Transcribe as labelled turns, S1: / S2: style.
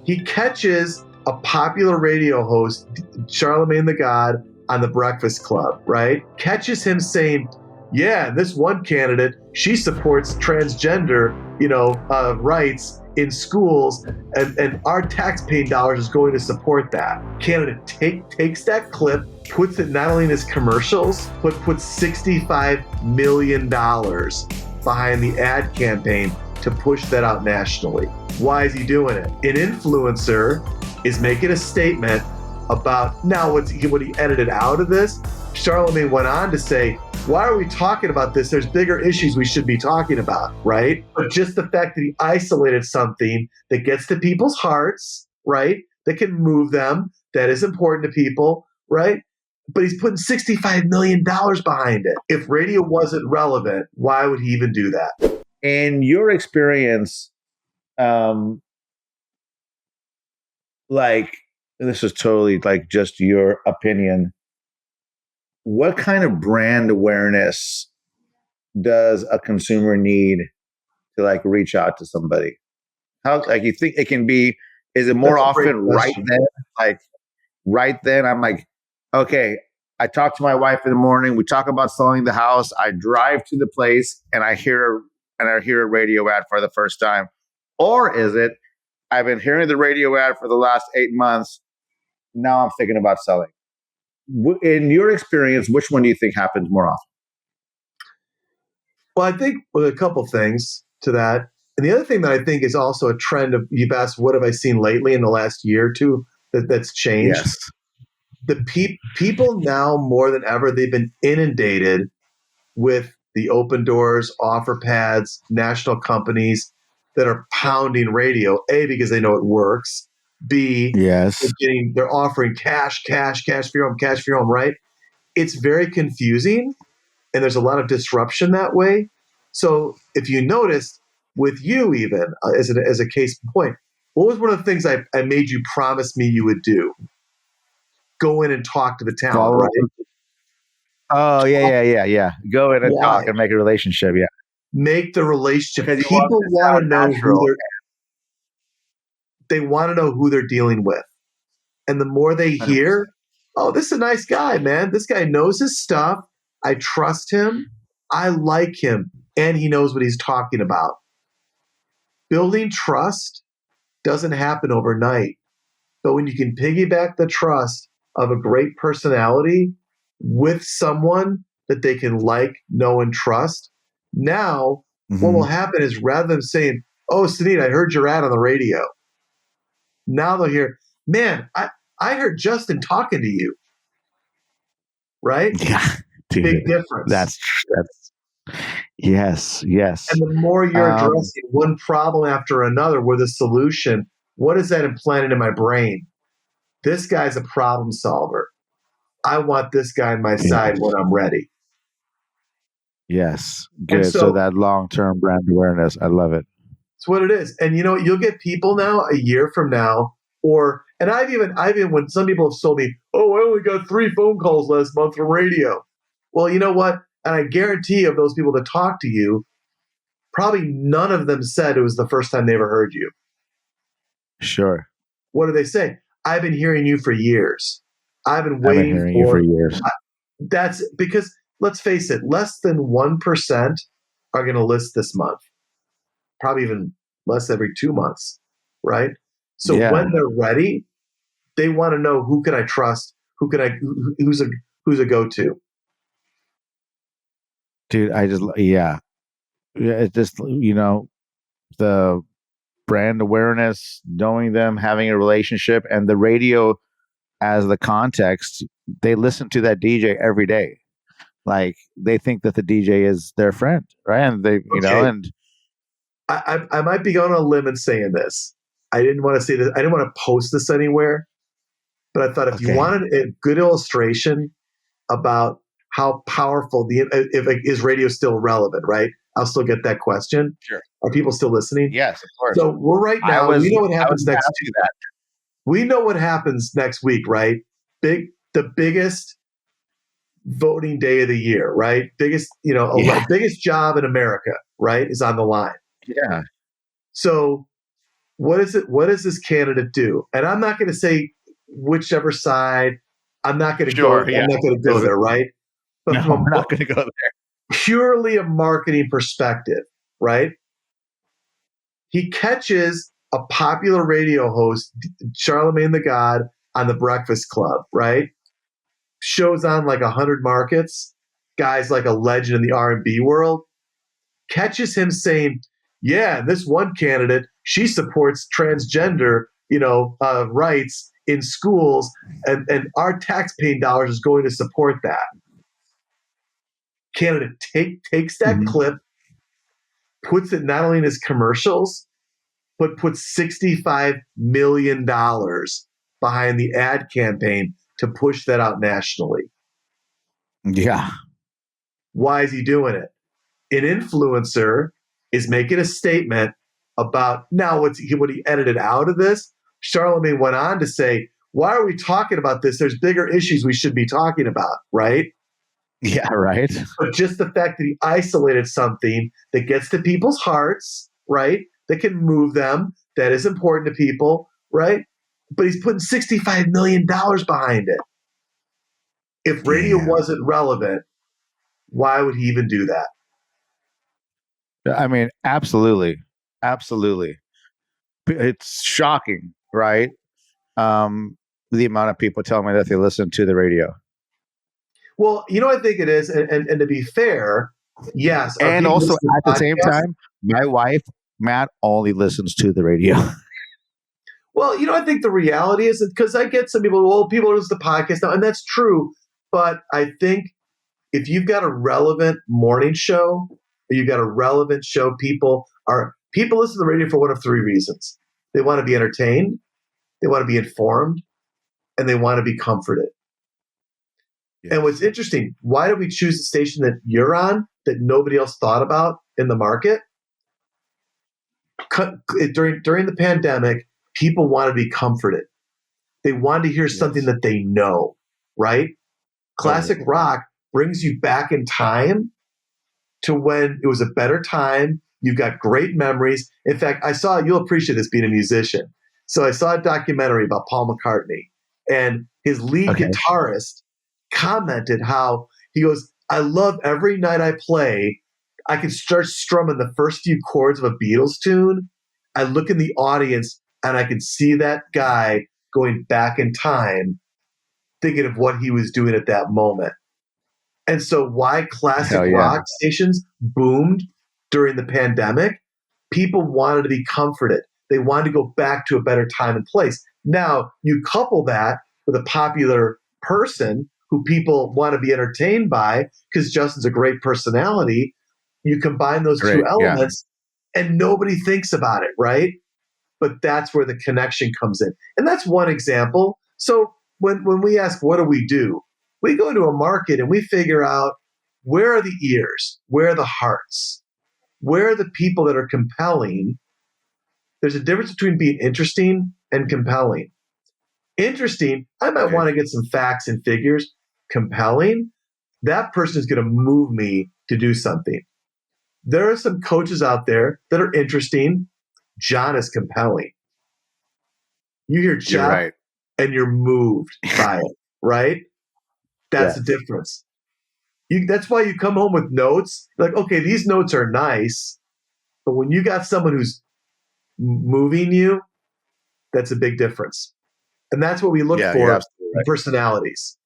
S1: He catches a popular radio host, Charlemagne the God, on the Breakfast Club, right? Catches him saying, yeah, this one candidate, she supports transgender, rights in schools, and our tax-paying dollars is going to support that. Candidate takes that clip, puts it not only in his commercials, but puts $65 million behind the ad campaign to push that out nationally. Why is he doing it? An influencer is making a statement about, now what he edited out of this. Charlemagne went on to say, why are we talking about this? There's bigger issues we should be talking about, right? But just the fact that he isolated something that gets to people's hearts, right? That can move them, that is important to people, right? But he's putting $65 million behind it. If radio wasn't relevant, why would he even do that?
S2: In your experience, this is totally like just your opinion, what kind of brand awareness does a consumer need to like reach out to somebody? How, like, you think it can be, is it more often right then? Like right then I'm like, okay, I talk to my wife in the morning, we talk about selling the house, I drive to the place and I hear a radio ad for the first time? Or is it, I've been hearing the radio ad for the last 8 months, now I'm thinking about selling? In your experience, which one do you think happens more often?
S1: Well, I think a couple things to that. And the other thing that I think is also a trend of, you've asked, what have I seen lately in the last year or two that's changed?
S2: Yes.
S1: The people now more than ever, they've been inundated with the open doors, offer pads, national companies that are pounding radio, A, because they know it works. B,
S2: yes,
S1: they're offering cash for your home, right? It's very confusing, and there's a lot of disruption that way. So if you noticed, with you even, as a case in point, what was one of the things I made you promise me you would do? Go in and talk to the talent, right?
S2: Oh, yeah. Go in and talk and make a relationship, yeah.
S1: Make the relationship. People want to know they want to know who they're dealing with. And the more they hear, 100%. Oh, this is a nice guy, man. This guy knows his stuff. I trust him. I like him. And he knows what he's talking about. Building trust doesn't happen overnight. But when you can piggyback the trust of a great personality with someone that they can like, know, and trust, now what will happen is, rather than saying, oh, Sunit, I heard your ad on the radio. Now they'll hear, man, I heard Justin talking to you. Right?
S2: Yeah. Dude,
S1: big difference.
S2: That's yes.
S1: And the more you're addressing one problem after another with a solution, what is that implanted in my brain? This guy's a problem solver. I want this guy on my side when I'm ready.
S2: Yes. Good. So that long-term brand awareness, I love it.
S1: It's what it is. And you'll get people now a year from now, and I've even when some people have told me, oh, I only got 3 phone calls last month from radio. Well, you know what? And I guarantee of those people that talk to you, probably none of them said it was the first time they ever heard you.
S2: Sure.
S1: What do they say? I've been hearing you for years. I've been
S2: hearing you for years.
S1: That's because, let's face it, less than 1% are going to list this month. Probably even less every 2 months, right? So when they're ready, they want to know, who can I trust? Who's a go-to?
S2: Dude, it's just, the brand awareness, knowing them, having a relationship, and the radio as the context. They listen to that DJ every day. Like, they think that the DJ is their friend, right? And they, and
S1: I might be going on a limb and saying this. I didn't want to say this. I didn't want to post this anywhere, but I thought if you wanted a good illustration about how powerful is radio still relevant, right? I'll still get that question.
S2: Sure.
S1: Are people still listening?
S2: Yes, of course.
S1: So we're right now. We know what happens next week. We know what happens next week, right? The biggest voting day of the year, right? Biggest job in America, right, is on the line.
S2: Yeah.
S1: So What is it? What does this candidate do? And I'm not going to say whichever side. I'm not going to go.
S2: Sure.
S1: I'm
S2: Yeah.
S1: not going to go there, right? But
S2: No,
S1: from
S2: we're not going to go there.
S1: purely a marketing perspective, right? He catches a popular radio host, Charlemagne the God, on the Breakfast Club, right? Shows on like 100 markets. Guy's like a legend in the R&B world. Catches him saying, "Yeah, this one candidate, she supports transgender, rights in schools, and our tax-paying dollars is going to support that." Candidate takes that
S2: Mhm.
S1: clip, puts it not only in his commercials, but puts $65 million behind the ad campaign to push that out nationally.
S2: Yeah.
S1: Why is he doing it? An influencer is making a statement about now what he edited out of this. Charlemagne went on to say, "Why are we talking about this? There's bigger issues we should be talking about," right?
S2: Yeah. Right.
S1: But just the fact that he isolated something that gets to people's hearts, right? That can move them, that is important to people, right? But he's putting $65 million behind it. If radio
S2: Damn.
S1: wasn't relevant, why would he even do that?
S2: I mean, absolutely. Absolutely. It's shocking, right? The amount of people tell me that they listen to the radio.
S1: Well, I think it is. And to be fair, yes, are
S2: And
S1: people
S2: also
S1: listening
S2: at
S1: to
S2: the same
S1: podcasts?
S2: time, my wife, Matt, only listens to the radio.
S1: Well, I think the reality is because I get some people, well, people listen to podcasts now, and that's true. But I think if you've got a relevant morning show, or you've got a relevant show, people listen to the radio for one of three reasons. They want to be entertained, they want to be informed, and they want to be comforted.
S2: Yes.
S1: And what's interesting, why did we choose the station that you're on that nobody else thought about in the market? During the pandemic, people want to be comforted. They want to hear something
S2: Yes.
S1: that they know, right? Classic
S2: Totally.
S1: rock brings you back in time to when it was a better time. You've got great memories. In fact, you'll appreciate this being a musician. So I saw a documentary about Paul McCartney, and his lead
S2: Okay.
S1: guitarist commented how he goes, "I love every night I play. I can start strumming the first few chords of a Beatles tune. I look in the audience and I can see that guy going back in time, thinking of what he was doing at that moment." And so why classic
S2: Hell yeah.
S1: rock stations boomed during the pandemic? People wanted to be comforted. They wanted to go back to a better time and place. Now, you couple that with a popular person who people want to be entertained by because Justin's a great personality. You combine those two
S2: Great. Yeah.
S1: elements and nobody thinks about it, right? But that's where the connection comes in. And that's one example. So when we ask, what do? We go to a market and we figure out where are the ears, where are the hearts, where are the people that are compelling. There's a difference between being interesting and compelling. Interesting, I might
S2: Okay.
S1: want to get some facts and figures. Compelling, that person is going to move me to do something. There are some coaches out there that are interesting. John is compelling. You hear
S2: You're
S1: Jeff
S2: right.
S1: and you're moved by it, right? That's the
S2: Yes.
S1: difference. That's why you come home with notes. Like, okay, these notes are nice, but when you got someone who's moving you, that's a big difference. And that's what we look
S2: Yeah, you're
S1: for
S2: absolutely
S1: in
S2: right.
S1: personalities.